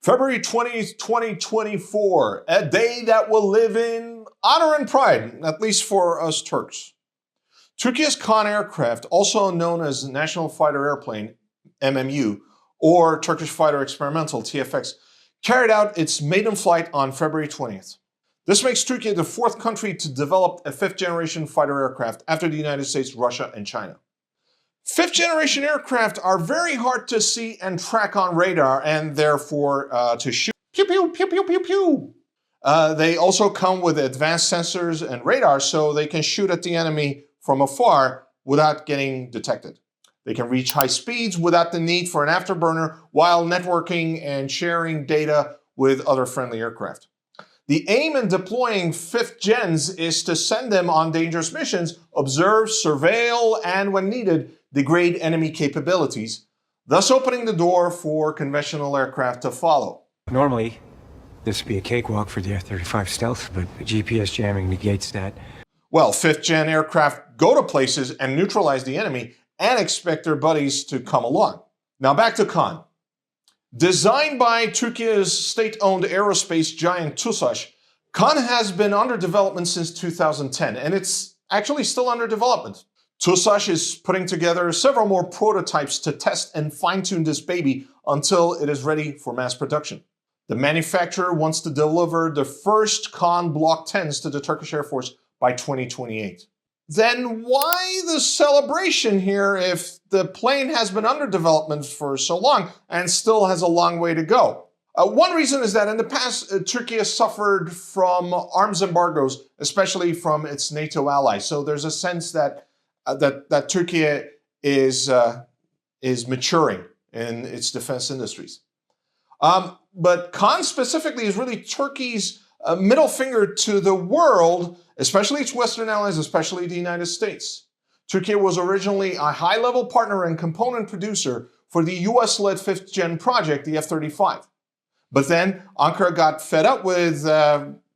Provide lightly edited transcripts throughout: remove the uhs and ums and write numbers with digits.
February 20th, 2024, a day that will live in honor and pride, at least for us Turks. Turkey's Kaan aircraft, also known as National Fighter Airplane, MMU, or Turkish Fighter Experimental, TFX, carried out its maiden flight on February 20th. This makes Turkey the fourth country to develop a fifth-generation fighter aircraft after the United States, Russia, and China. Fifth-generation aircraft are very hard to see and track on radar, and therefore to shoot. Pew, pew, pew, pew, pew, pew. They also come with advanced sensors and radar, so they can shoot at the enemy from afar without getting detected. They can reach high speeds without the need for an afterburner while networking and sharing data with other friendly aircraft. The aim in deploying 5th gens is to send them on dangerous missions, observe, surveil, and when needed, degrade enemy capabilities, thus opening the door for conventional aircraft to follow. Normally, this would be a cakewalk for the F-35 stealth, but GPS jamming negates that. Well, 5th gen aircraft go to places and neutralize the enemy and expect their buddies to come along. Now back to Kaan. Designed by Turkey's state-owned aerospace giant TUSAŞ, Kaan has been under development since 2010, and it's actually still under development. TUSAŞ is putting together several more prototypes to test and fine-tune this baby until it is ready for mass production. The manufacturer wants to deliver the first Kaan Block 10s to the Turkish Air Force by 2028. Then why the celebration here if the plane has been under development for so long and still has a long way to go? One reason is that in the past, Turkey has suffered from arms embargoes, especially from its NATO allies. So there's a sense that that Turkey is maturing in its defense industries. But Kaan specifically is really Turkey's middle finger to the world, especially its Western allies, especially the United States. Turkey was originally a high-level partner and component producer for the US-led 5th gen project, the F-35. But then Ankara got fed up with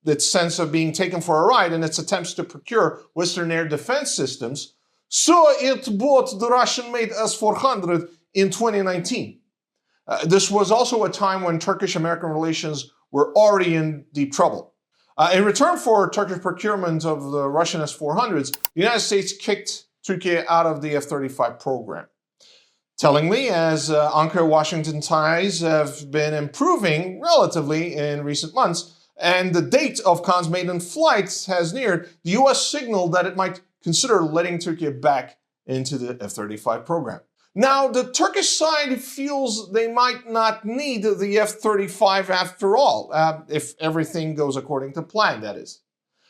its sense of being taken for a ride in its attempts to procure Western air defense systems, so it bought the Russian-made S-400 in 2019. This was also a time when Turkish-American relations were already in deep trouble. In return for Turkish procurement of the Russian S-400s, the United States kicked Turkey out of the F-35 program. Tellingly, as Ankara-Washington ties have been improving relatively in recent months, and the date of Kaan's maiden flight has neared, the US signaled that it might consider letting Turkey back into the F-35 program. Now, the Turkish side feels they might not need the F-35 after all, if everything goes according to plan, that is.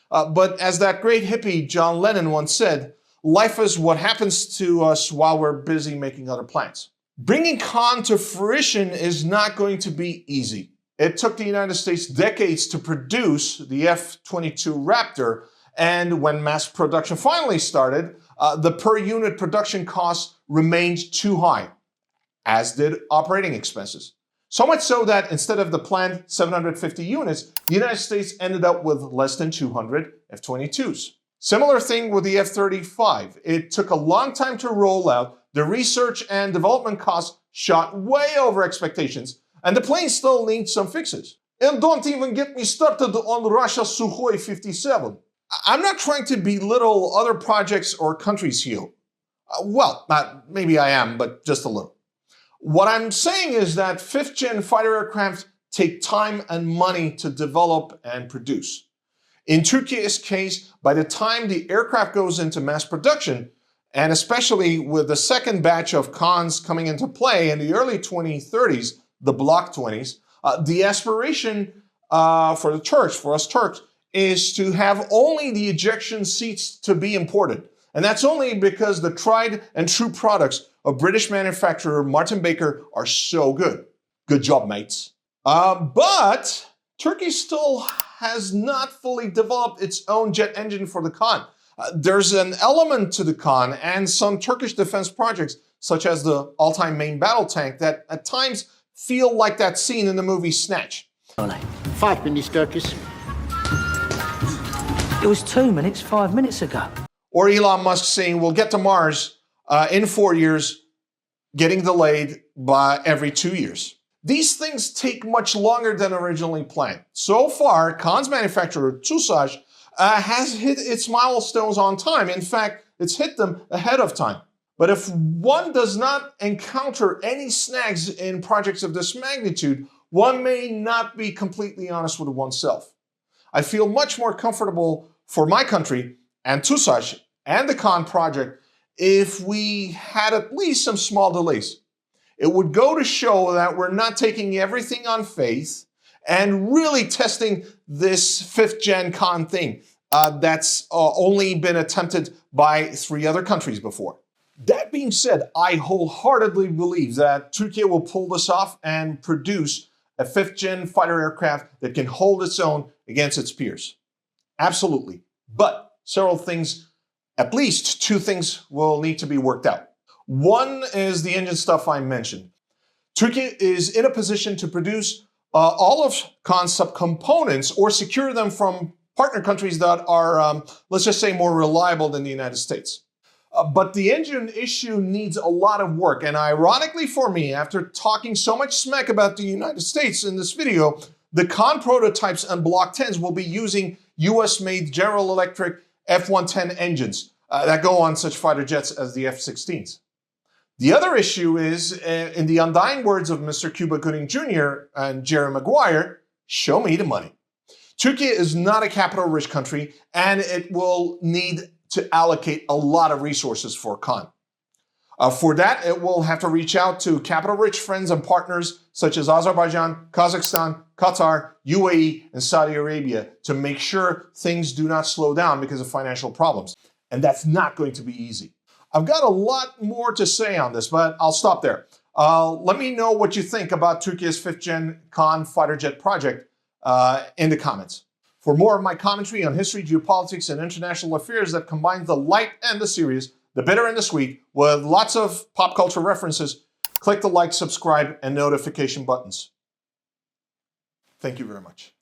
But as that great hippie John Lennon once said, life is what happens to us while we're busy making other plans. Bringing Kaan to fruition is not going to be easy. It took the United States decades to produce the F-22 Raptor, and when mass production finally started, the per-unit production costs remained too high, as did operating expenses. So much so that instead of the planned 750 units, the United States ended up with less than 200 F-22s. Similar thing with the F-35. It took a long time to roll out, the research and development costs shot way over expectations, and the plane still needs some fixes. And don't even get me started on Russia's Sukhoi 57. I'm not trying to belittle other projects or countries here. Well, maybe I am, but just a little. What I'm saying is that 5th gen fighter aircraft take time and money to develop and produce. In Turkey's case, by the time the aircraft goes into mass production, and especially with the second batch of Kaans coming into play in the early 2030s, the Block 20s, the aspiration for the Turks, for us Turks, is to have only the ejection seats to be imported. And that's only because the tried and true products of British manufacturer Martin Baker are so good. Good job, mates. But Turkey still has not fully developed its own jet engine for the Kaan. There's an element to the Kaan and some Turkish defense projects, such as the all-time main battle tank, that at times feel like that scene in the movie Snatch. 5 minutes, Turkish. It was 2 minutes, 5 minutes ago. Or Elon Musk saying we'll get to Mars in 4 years, getting delayed by every 2 years. These things take much longer than originally planned. So far, Kaan's manufacturer, Tusash, has hit its milestones on time. In fact, it's hit them ahead of time. But if one does not encounter any snags in projects of this magnitude, one may not be completely honest with oneself. I feel much more comfortable for my country and Tusash and the Kaan project if we had at least some small delays. It would go to show that we're not taking everything on faith and really testing this 5th gen Kaan thing that's only been attempted by 3 other countries before. That being said, I wholeheartedly believe that Turkey will pull this off and produce a 5th gen fighter aircraft that can hold its own against its peers. Absolutely. But several things, at least 2 things, will need to be worked out. One is the engine stuff I mentioned. Turkey is in a position to produce all of Kaan's subcomponents or secure them from partner countries that are, let's just say, more reliable than the United States. But the engine issue needs a lot of work. And ironically for me, after talking so much smack about the United States in this video, the Kaan prototypes and Block 10s will be using US-made General Electric F-110 engines that go on such fighter jets as the F-16s. The other issue is, in the undying words of Mr. Cuba Gooding Jr. and Jerry Maguire, show me the money. Turkey is not a capital-rich country, and it will need to allocate a lot of resources for Kaan. For that, it will have to reach out to capital-rich friends and partners such as Azerbaijan, Kazakhstan, Qatar, UAE, and Saudi Arabia to make sure things do not slow down because of financial problems. And that's not going to be easy. I've got a lot more to say on this, but I'll stop there. Let me know what you think about Turkey's 5th gen Kaan fighter jet project in the comments. For more of my commentary on history, geopolitics, and international affairs that combines the light and the serious, the bitter and the sweet, with lots of pop culture references, click the like, subscribe, and notification buttons. Thank you very much.